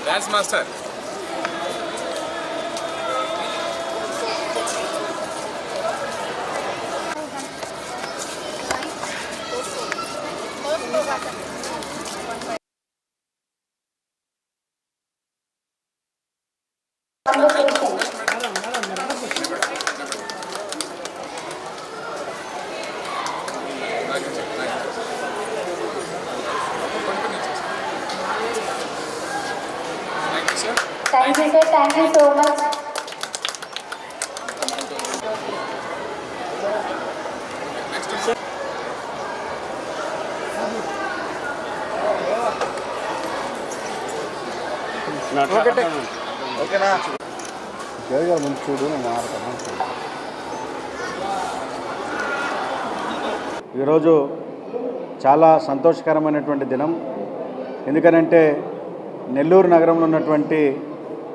Dance master Thank you, sir. Thank you so much. ఓకేనా ముందు చూడు నేను మాట్లాడతాను. ఈరోజు చాలా సంతోషకరమైనటువంటి దినం. ఎందుకనంటే నెల్లూరు నగరంలో ఉన్నటువంటి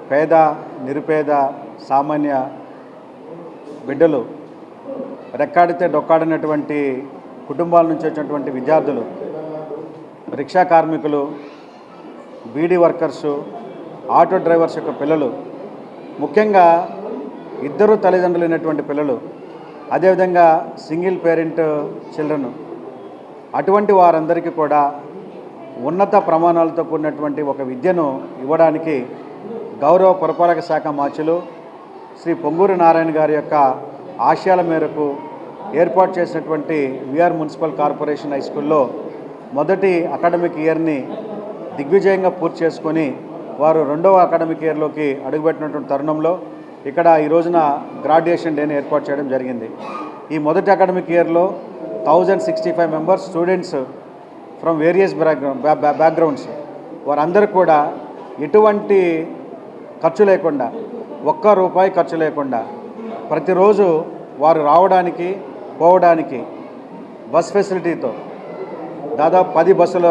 పేద నిరుపేద సామాన్య బిడ్డలు, రెక్కాడితే డొక్కాడినటువంటి కుటుంబాల నుంచి వచ్చినటువంటి విద్యార్థులు, రిక్షా కార్మికులు, బీడీ వర్కర్సు, ఆటో డ్రైవర్స్ యొక్క పిల్లలు, ముఖ్యంగా ఇద్దరు తల్లిదండ్రులు అయినటువంటి పిల్లలు, అదేవిధంగా సింగిల్ పేరెంట్ చిల్డ్రన్, అటువంటి వారందరికీ కూడా ఉన్నత ప్రమాణాలతో కూడినటువంటి ఒక విద్యను ఇవ్వడానికి గౌరవ పురపాలక శాఖ మార్చులు శ్రీ పొంగూరు నారాయణ గారి యొక్క ఆశయాల మేరకు ఏర్పాటు చేసినటువంటి విఆర్ మున్సిపల్ కార్పొరేషన్ హై స్కూల్లో మొదటి అకాడమిక్ ఇయర్ని దిగ్విజయంగా పూర్తి చేసుకొని వారు రెండవ అకాడమిక్ ఇయర్లోకి అడుగుపెట్టినటువంటి తరుణంలో ఇక్కడ ఈ రోజున గ్రాడ్యుయేషన్ డేని ఏర్పాటు చేయడం జరిగింది. ఈ మొదటి అకాడమిక్ ఇయర్లో 1065 members students from various backgrounds, వారందరూ కూడా ఎటువంటి ఖర్చు లేకుండా, ఒక్క రూపాయి ఖర్చు లేకుండా ప్రతిరోజు వారు రావడానికి పోవడానికి బస్ ఫెసిలిటీతో దాదాపు 10 బస్సుల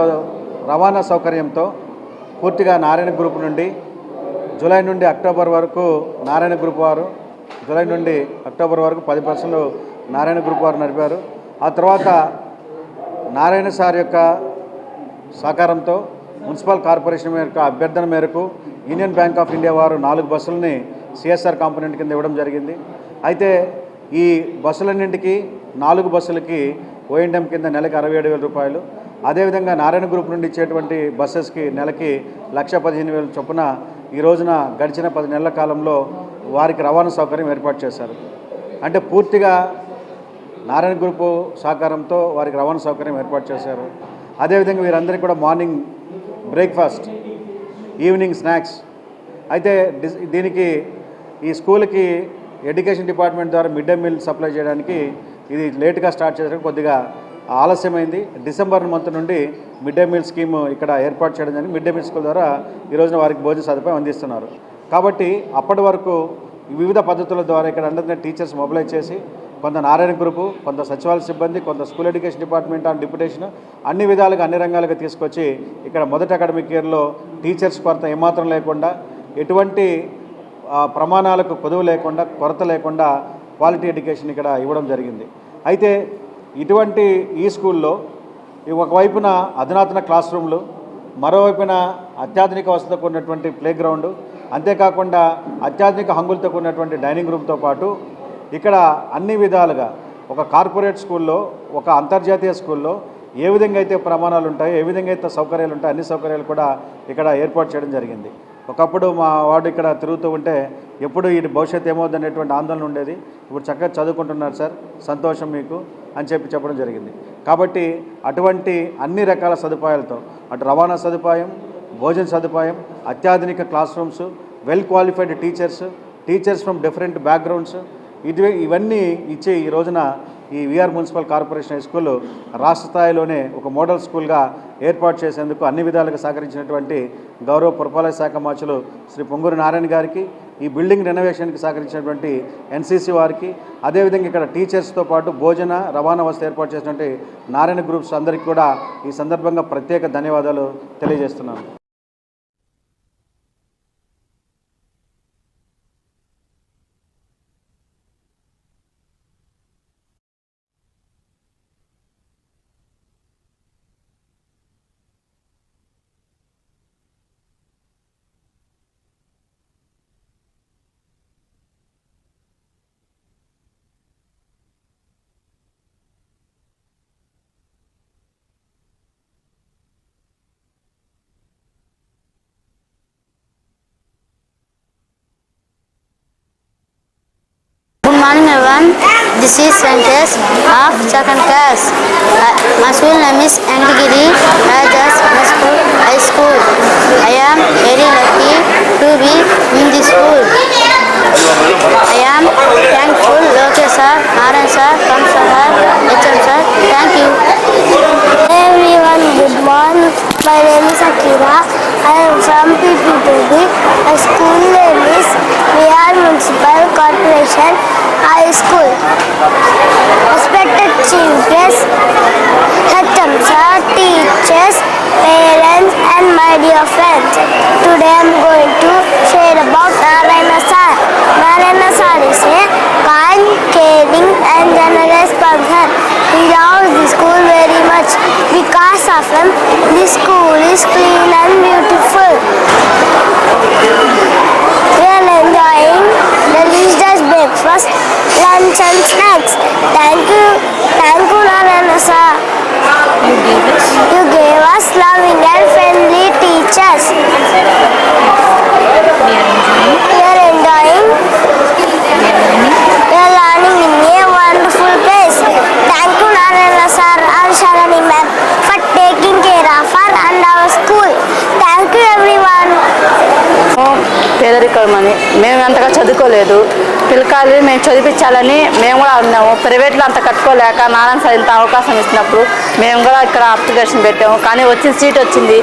రవాణా సౌకర్యంతో పూర్తిగా నారాయణ గ్రూప్ నుండి జూలై నుండి అక్టోబర్ వరకు నారాయణ గ్రూప్ వారు, జూలై నుండి అక్టోబర్ వరకు 10 బస్సులు నారాయణ గ్రూప్ వారు నడిపారు. ఆ తర్వాత నారాయణ సార్ యొక్క సహకారంతో మున్సిపల్ కార్పొరేషన్ యొక్క అభ్యర్థన మేరకు యూనియన్ బ్యాంక్ ఆఫ్ ఇండియా వారు 4 బస్సులని సిఎస్ఆర్ కాంపోనెంట్ కింద ఇవ్వడం జరిగింది. అయితే ఈ బస్సులన్నింటికి 4 బస్సులకి ఓఎండ్ఎం కింద నెలకి 67,000 రూపాయలు, అదేవిధంగా నారాయణ గ్రూప్ నుండి ఇచ్చేటువంటి బస్సెస్కి నెలకి 1,15,000 చొప్పున ఈ రోజున గడిచిన 10 నెలల కాలంలో వారికి రవాణా సౌకర్యం ఏర్పాటు చేశారు. అంటే పూర్తిగా నారాయణ గ్రూపు సహకారంతో వారికి రవాణా సౌకర్యం ఏర్పాటు చేశారు. అదేవిధంగా వీరందరికీ కూడా మార్నింగ్ బ్రేక్ఫాస్ట్, ఈవినింగ్ స్నాక్స్. అయితే దీనికి ఈ స్కూల్కి ఎడ్యుకేషన్ డిపార్ట్మెంట్ ద్వారా మిడ్ డే మీల్ సప్లై చేయడానికి ఇది లేట్గా స్టార్ట్ చేయడానికి కొద్దిగా ఆలస్యమైంది. డిసెంబర్ మంత్ నుండి మిడ్ డే మీల్ స్కీమ్ ఇక్కడ ఏర్పాటు చేయడం జరిగింది. మిడ్ డే మీల్ స్కూల్ ద్వారా ఈ రోజున వారికి భోజన సదుపాయం అందిస్తున్నారు. కాబట్టి అప్పటి వరకు వివిధ పద్ధతుల ద్వారా ఇక్కడ అందరినీ టీచర్స్ మొబిలైజ్ చేసి కొంత నారాయణ గ్రూపు, కొంత సచివాలయ సిబ్బంది, కొంత school education department on deputation అన్ని విధాలుగా అన్ని రంగాలుగా తీసుకొచ్చి ఇక్కడ మొదటి అకాడమిక్ ఇయర్లో టీచర్స్ కొరత ఏమాత్రం లేకుండా, ఎటువంటి ప్రమాణాలకు కొదువు లేకుండా, కొరత లేకుండా క్వాలిటీ ఎడ్యుకేషన్ ఇక్కడ ఇవ్వడం జరిగింది. అయితే ఇటువంటి ఈ స్కూల్లో ఒకవైపున అధునాతన క్లాస్ రూమ్లు, మరోవైపున అత్యాధునిక వసతితో కూడినటువంటి ప్లే గ్రౌండ్, అంతేకాకుండా అత్యాధునిక హంగులతో కూడినటువంటి డైనింగ్ రూమ్తో పాటు ఇక్కడ అన్ని విధాలుగా ఒక కార్పొరేట్ స్కూల్లో, ఒక అంతర్జాతీయ స్కూల్లో ఏ విధంగా అయితే ప్రమాణాలు ఉంటాయో, ఏ విధంగా అయితే సౌకర్యాలు ఉంటాయో అన్ని సౌకర్యాలు కూడా ఇక్కడ ఏర్పాటు చేయడం జరిగింది. ఒకప్పుడు మా వాడు ఇక్కడ తిరుగుతూ ఉంటే ఎప్పుడు ఈ భవిష్యత్తు ఏమవుద్ది అనేటువంటి ఆందోళన ఉండేది. ఇప్పుడు చక్కగా చదువుకుంటున్నారు సార్, సంతోషం మీకు అని చెప్పడం జరిగింది. కాబట్టి అటువంటి అన్ని రకాల సదుపాయాలతో, అటు రవాణా సదుపాయం, భోజన సదుపాయం, అత్యాధునిక class rooms, well qualified teachers from different backgrounds, ఇవన్నీ ఇచ్చి ఈ రోజున ఈ VR municipal corporation high school రాష్ట్ర స్థాయిలోనే ఒక మోడల్ స్కూల్గా ఏర్పాటు చేసేందుకు అన్ని విధాలుగా సహకరించినటువంటి గౌరవ పురపాలక శాఖ మార్చులు శ్రీ పొంగూరు నారాయణ గారికి, ఈ బిల్డింగ్ రెనోవేషన్కి సహకరించినటువంటి ఎన్సీసీ వారికి, అదేవిధంగా ఇక్కడ టీచర్స్తో పాటు భోజన రవాణా వసతి ఏర్పాటు చేసినటువంటి నారాయణ గ్రూప్స్ అందరికీ కూడా ఈ సందర్భంగా ప్రత్యేక ధన్యవాదాలు తెలియజేస్తున్నాను. This is Venkatesh of second class. My school name is Angigiri Rajas High School. I am very lucky to be in this school. I am thankful Lokesh sir, Narayan sir, Kamsa sir, HM sir. Thank you. Hey everyone, good morning. My name is Akira. I am from PPTB. My school name is Vihar Municipal Corporation High School. Respected chief guests, HM sir, teachers, parents and my dear friends. Today I am going to share about Narayana sir. Narayana sir is a kind, caring and generous person. He loves the school very much. Because of him, the school is clean and beautiful. We are enjoying delicious breakfast, lunch and snacks. Thank you Narayana sir. You gave us loving and friendly teachers. We are enjoying. We are learning in a wonderful place. Thank you Narayana sir and Sharani ma'am for taking care of us and our school. Thank you everyone. పేదరికమని మేము అంతగా చదువుకోలేదు, పిల్లకాయలు మేము చదివించాలని మేము కూడా ఉన్నాము. ప్రైవేట్లో అంత కట్టుకోలేక నారాయణ సార్ ఇంత అవకాశం ఇచ్చినప్పుడు మేము కూడా ఇక్కడ అప్లికేషన్ పెట్టాము. కానీ వచ్చిన సీట్ వచ్చింది.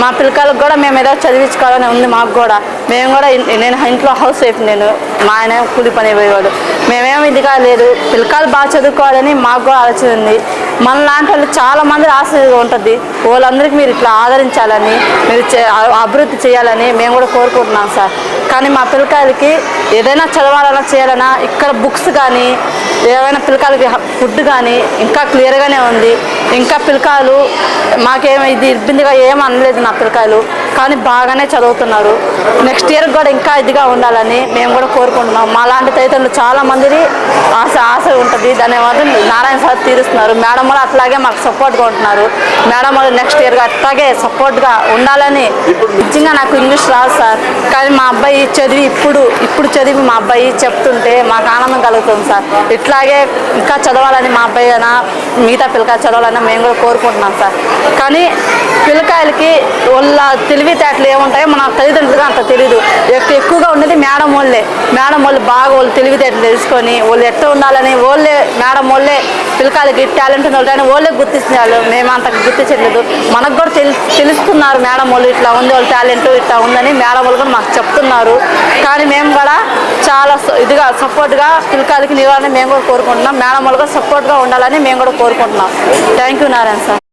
మా పిల్లకాయలకు కూడా మేము ఏదో చదివించుకోవాలని ఉంది మాకు కూడా. మేము కూడా నేను ఇంట్లో హౌస్ వైఫ్, నేను మా ఆయన కూలి పని పోయేవాడు. మేమేమి ఇదిగా లేదు, పిల్లకాయలు బాగా చదువుకోవాలని మాకు కూడా ఆలోచన ఉంది. మన లాంటి వాళ్ళు చాలామంది ఆశ ఉంటుంది, వాళ్ళందరికీ మీరు ఇట్లా ఆదరించాలని, మీరు అభివృద్ధి చేయాలని మేము కూడా కోరుకుంటున్నాం సార్. కానీ మా పిల్లకాయలకి ఏదైనా చదవాలన్నా చేయాలన్నా ఇక్కడ బుక్స్ కానీ ఏమైనా పిల్లకాయలకి ఫుడ్ కానీ ఇంకా క్లియర్గానే ఉంది. ఇంకా పిల్లకాయలు మాకేమి ఇది ఇబ్బందిగా ఏమీ అనలేదు నా పిల్లకాయలు, కానీ బాగానే చదువుతున్నారు. నెక్స్ట్ ఇయర్ కూడా ఇంకా ఇదిగా ఉండాలని మేము కూడా కోరుకుంటున్నాం. మా లాంటి తల్లిదండ్రులు చాలామంది ఆశ ఉంటుంది, దాన్ని మాత్రం నారాయణ సార్ తీరుస్తున్నారు. మేడం వాళ్ళు అట్లాగే మాకు సపోర్ట్గా ఉంటున్నారు. మేడం వాళ్ళు నెక్స్ట్ ఇయర్గా అట్లాగే సపోర్ట్గా ఉండాలని. నిజంగా నాకు ఇంగ్లీష్ రాదు సార్, కానీ మా అబ్బాయి చదివి ఇప్పుడు చదివి మా అబ్బాయి చెప్తుంటే మాకు ఆనందం కలుగుతుంది సార్. ఇట్లాగే ఇంకా చదవాలని మా అబ్బాయి అయినా మిగతా పిల్లకాయలు చదవాలని మేము కూడా కోరుకుంటున్నాం సార్. కానీ పిల్లకాయలకి వాళ్ళ తెలివితేటలు ఏముంటాయో మన తల్లిదండ్రులుగా అంత తెలియదు. ఎక్కువగా ఉండేది మేడం వాళ్ళు బాగా వాళ్ళు తెలివితేటలు తెలుసుకొని వాళ్ళు ఎట్లా ఉండాలని మేడం వాళ్ళే పిల్లకాయలకి టాలెంట్ ఉన్న వాళ్ళని వాళ్ళే గుర్తిస్తున్నారు. మేము అంత గుర్తించట్లేదు. మనకు కూడా తెలుస్తున్నారు మేడం వాళ్ళు ఇట్లా ఉంది, వాళ్ళ టాలెంట్ ఇట్లా ఉందని మేడం వాళ్ళు కూడా మాకు చెప్తున్నారు. కానీ మేము కూడా చాలా ఇదిగా సపోర్ట్గా పిల్లకాయలకి నివారణ మేము కూడా కోరుకుంటున్నాం. మేడం వాళ్ళు కూడా సపోర్ట్గా ఉండాలని మేము కూడా కోరుకుంటున్నాం. Thank you Narayana sir.